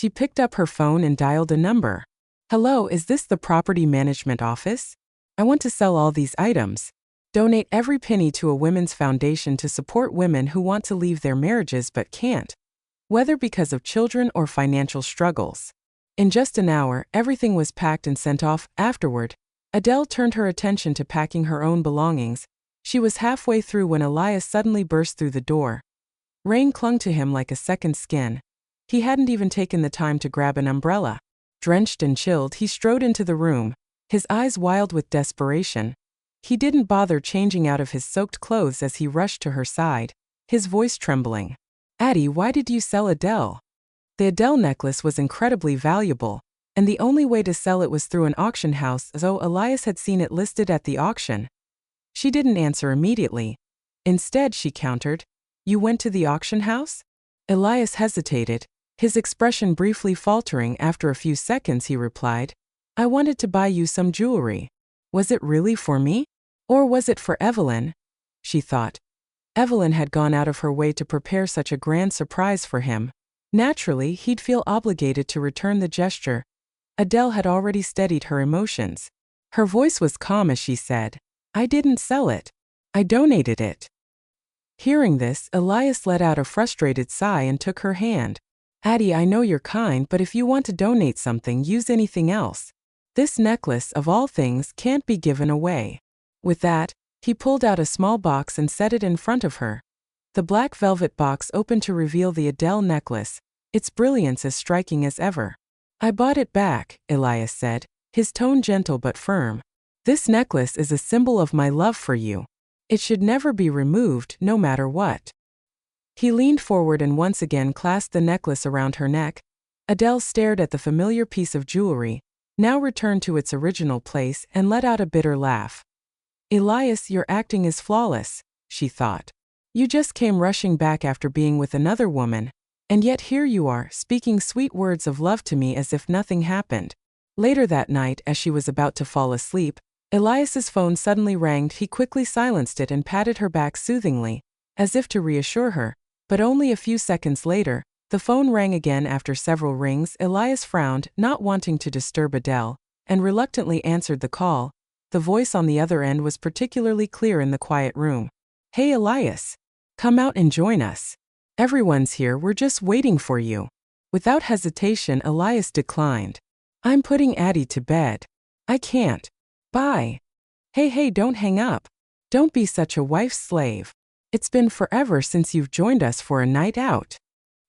She picked up her phone and dialed a number. "Hello, is this the property management office? I want to sell all these items. Donate every penny to a women's foundation to support women who want to leave their marriages but can't, whether because of children or financial struggles." In just an hour, everything was packed and sent off. Afterward, Adele turned her attention to packing her own belongings. She was halfway through when Elias suddenly burst through the door. Rain clung to him like a second skin. He hadn't even taken the time to grab an umbrella. Drenched and chilled, he strode into the room, his eyes wild with desperation. He didn't bother changing out of his soaked clothes as he rushed to her side, his voice trembling. "Addie, why did you sell Adele?" The Adele necklace was incredibly valuable, and the only way to sell it was through an auction house, though Elias had seen it listed at the auction. She didn't answer immediately. Instead, she countered, "You went to the auction house?" Elias hesitated, his expression briefly faltering. After a few seconds, he replied, "I wanted to buy you some jewelry." Was it really for me? Or was it for Evelyn? She thought. Evelyn had gone out of her way to prepare such a grand surprise for him. Naturally, he'd feel obligated to return the gesture. Adele had already steadied her emotions. Her voice was calm as she said, "I didn't sell it. I donated it." Hearing this, Elias let out a frustrated sigh and took her hand. "Addie, I know you're kind, but if you want to donate something, use anything else. This necklace, of all things, can't be given away." With that, he pulled out a small box and set it in front of her. The black velvet box opened to reveal the Adele necklace, its brilliance as striking as ever. "I bought it back," Elias said, his tone gentle but firm. "This necklace is a symbol of my love for you. It should never be removed, no matter what." He leaned forward and once again clasped the necklace around her neck. Adele stared at the familiar piece of jewelry, now returned to its original place, and let out a bitter laugh. "Elias, your acting is flawless," she thought. "You just came rushing back after being with another woman, and yet here you are, speaking sweet words of love to me as if nothing happened." Later that night, as she was about to fall asleep, Elias's phone suddenly rang. He quickly silenced it and patted her back soothingly, as if to reassure her, but only a few seconds later, the phone rang again. After several rings, Elias frowned, not wanting to disturb Adele, and reluctantly answered the call. The voice on the other end was particularly clear in the quiet room. "Hey Elias. Come out and join us. Everyone's here, we're just waiting for you." Without hesitation, Elias declined. "I'm putting Addie to bed. I can't. Bye." Hey, don't hang up. Don't be such a wife's slave. It's been forever since you've joined us for a night out."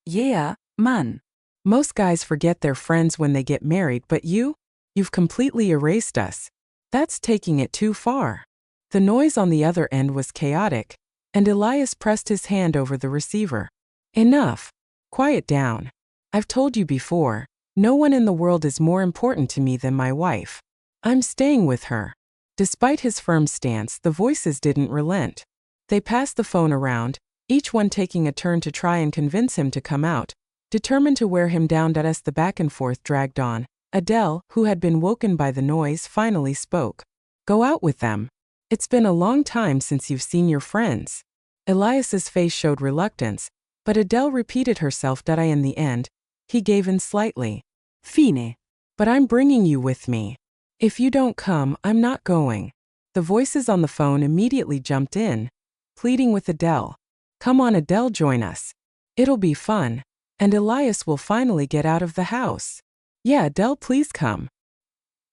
"Yeah, man. Most guys forget their friends when they get married, but you've completely erased us. That's taking it too far." The noise on the other end was chaotic, and Elias pressed his hand over the receiver. "Enough. Quiet down. I've told you before, no one in the world is more important to me than my wife. I'm staying with her." Despite his firm stance, the voices didn't relent. They passed the phone around, each one taking a turn to try and convince him to come out, determined to wear him down. As the back and forth dragged on, Adele, who had been woken by the noise, finally spoke. "Go out with them. It's been a long time since you've seen your friends." Elias's face showed reluctance, but Adele repeated herself. In the end, he gave in slightly. "Fine. But I'm bringing you with me. If you don't come, I'm not going." The voices on the phone immediately jumped in, pleading with Adele. "Come on Adele, join us. It'll be fun. And Elias will finally get out of the house." "Yeah Adele, please come.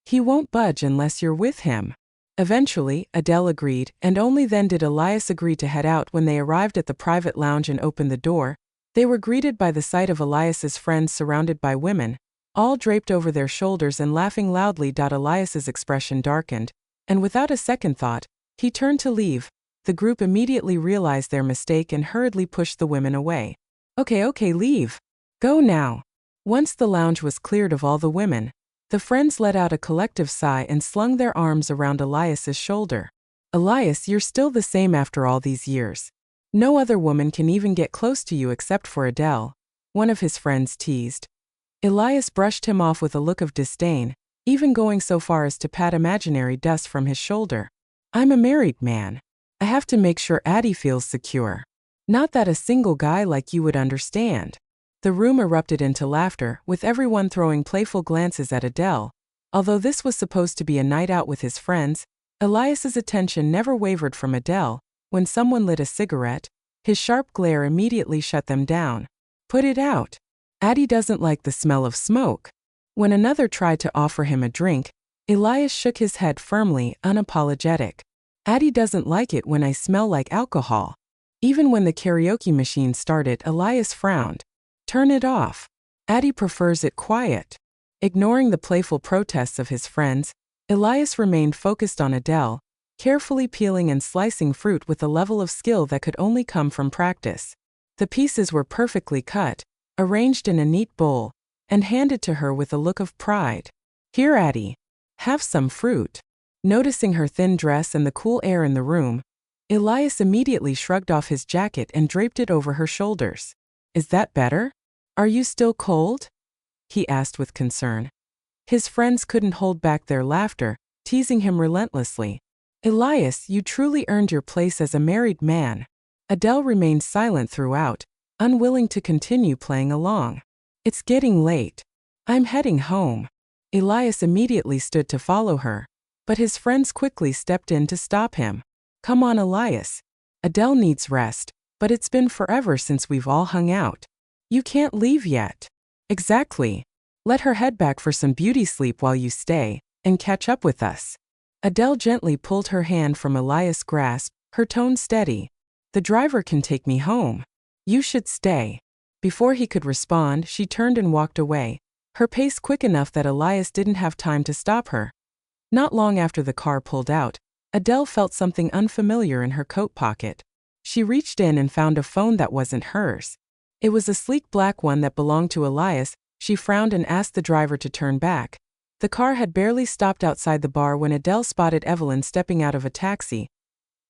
He won't budge unless you're with him." Eventually, Adele agreed, and only then did Elias agree to head out. When they arrived at the private lounge and opened the door, they were greeted by the sight of Elias's friends surrounded by women, all draped over their shoulders and laughing loudly. Elias's expression darkened, and without a second thought, he turned to leave. The group immediately realized their mistake and hurriedly pushed the women away. Okay, leave. Go now." Once the lounge was cleared of all the women, the friends let out a collective sigh and slung their arms around Elias's shoulder. "Elias, you're still the same after all these years. No other woman can even get close to you except for Adele," one of his friends teased. Elias brushed him off with a look of disdain, even going so far as to pat imaginary dust from his shoulder. "I'm a married man. I have to make sure Addie feels secure. Not that a single guy like you would understand." The room erupted into laughter, with everyone throwing playful glances at Adele. Although this was supposed to be a night out with his friends, Elias's attention never wavered from Adele. When someone lit a cigarette, his sharp glare immediately shut them down. Put it out. Addie doesn't like the smell of smoke. When another tried to offer him a drink, Elias shook his head firmly, unapologetic. Addie doesn't like it when I smell like alcohol. Even when the karaoke machine started, Elias frowned. Turn it off. Addie prefers it quiet. Ignoring the playful protests of his friends, Elias remained focused on Adele, carefully peeling and slicing fruit with a level of skill that could only come from practice. The pieces were perfectly cut, arranged in a neat bowl, and handed to her with a look of pride. Here, Addie. Have some fruit. Noticing her thin dress and the cool air in the room, Elias immediately shrugged off his jacket and draped it over her shoulders. Is that better? Are you still cold? He asked with concern. His friends couldn't hold back their laughter, teasing him relentlessly. Elias, you truly earned your place as a married man. Adele remained silent throughout, unwilling to continue playing along. It's getting late. I'm heading home. Elias immediately stood to follow her, but his friends quickly stepped in to stop him. Come on, Elias. Adele needs rest, but it's been forever since we've all hung out. You can't leave yet. Exactly. Let her head back for some beauty sleep while you stay, and catch up with us. Adele gently pulled her hand from Elias' grasp, her tone steady. The driver can take me home. You should stay. Before he could respond, she turned and walked away, her pace quick enough that Elias didn't have time to stop her. Not long after the car pulled out, Adele felt something unfamiliar in her coat pocket. She reached in and found a phone that wasn't hers. It was a sleek black one that belonged to Elias. She frowned and asked the driver to turn back. The car had barely stopped outside the bar when Adele spotted Evelyn stepping out of a taxi.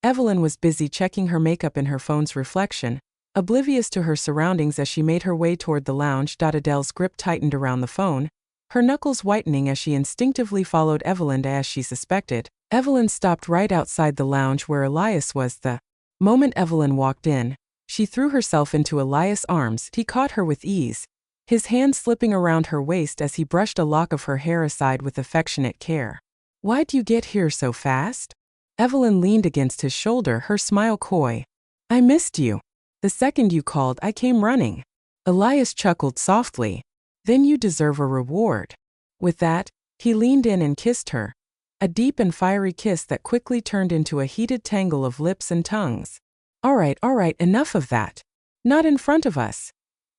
Evelyn was busy checking her makeup in her phone's reflection, oblivious to her surroundings as she made her way toward the lounge. Adele's grip tightened around the phone, her knuckles whitening as she instinctively followed Evelyn. As she suspected, Evelyn stopped right outside the lounge where Elias was. The moment Evelyn walked in, she threw herself into Elias' arms. He caught her with ease, his hand slipping around her waist as he brushed a lock of her hair aside with affectionate care. Why'd you get here so fast? Evelyn leaned against his shoulder, her smile coy. I missed you. The second you called, I came running. Elias chuckled softly. Then you deserve a reward. With that, he leaned in and kissed her. A deep and fiery kiss that quickly turned into a heated tangle of lips and tongues. All right, enough of that. Not in front of us.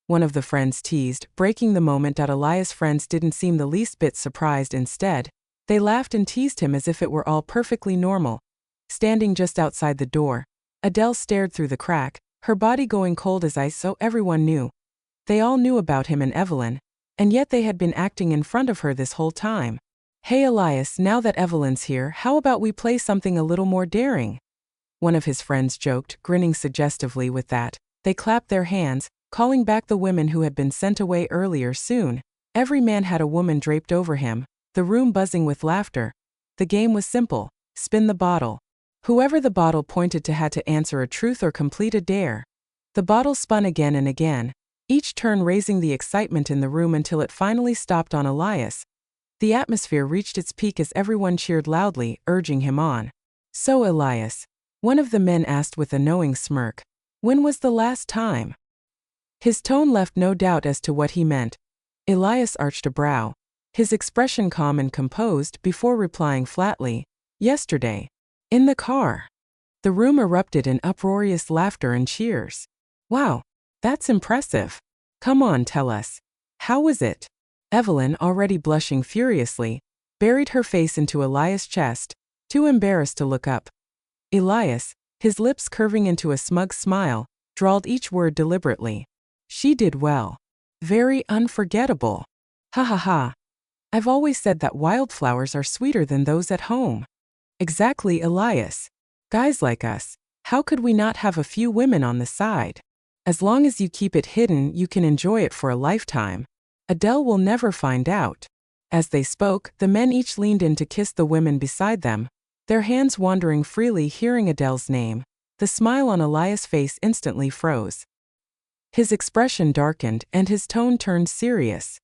One of the friends teased, breaking the moment. Elias' friends didn't seem the least bit surprised. Instead, they laughed and teased him as if it were all perfectly normal. Standing just outside the door, Adele stared through the crack, her body going cold as ice. So everyone knew. They all knew about him and Evelyn, and yet they had been acting in front of her this whole time. Hey Elias, now that Evelyn's here, how about we play something a little more daring? One of his friends joked, grinning suggestively. With that, they clapped their hands, calling back the women who had been sent away earlier. Soon, every man had a woman draped over him, the room buzzing with laughter. The game was simple: spin the bottle. Whoever the bottle pointed to had to answer a truth or complete a dare. The bottle spun again and again, each turn raising the excitement in the room until it finally stopped on Elias. The atmosphere reached its peak as everyone cheered loudly, urging him on. So Elias, one of the men asked with a knowing smirk, when was the last time? His tone left no doubt as to what he meant. Elias arched a brow, his expression calm and composed, before replying flatly, yesterday. In the car. The room erupted in uproarious laughter and cheers. Wow, that's impressive. Come on, tell us. How was it? Evelyn, already blushing furiously, buried her face into Elias' chest, too embarrassed to look up. Elias, his lips curving into a smug smile, drawled each word deliberately. She did well. Very unforgettable. Ha ha ha. I've always said that wildflowers are sweeter than those at home. Exactly, Elias. Guys like us, how could we not have a few women on the side? As long as you keep it hidden, you can enjoy it for a lifetime. Adele will never find out. As they spoke, the men each leaned in to kiss the women beside them, their hands wandering freely. Hearing Adele's name, the smile on Elias' face instantly froze. His expression darkened and his tone turned serious.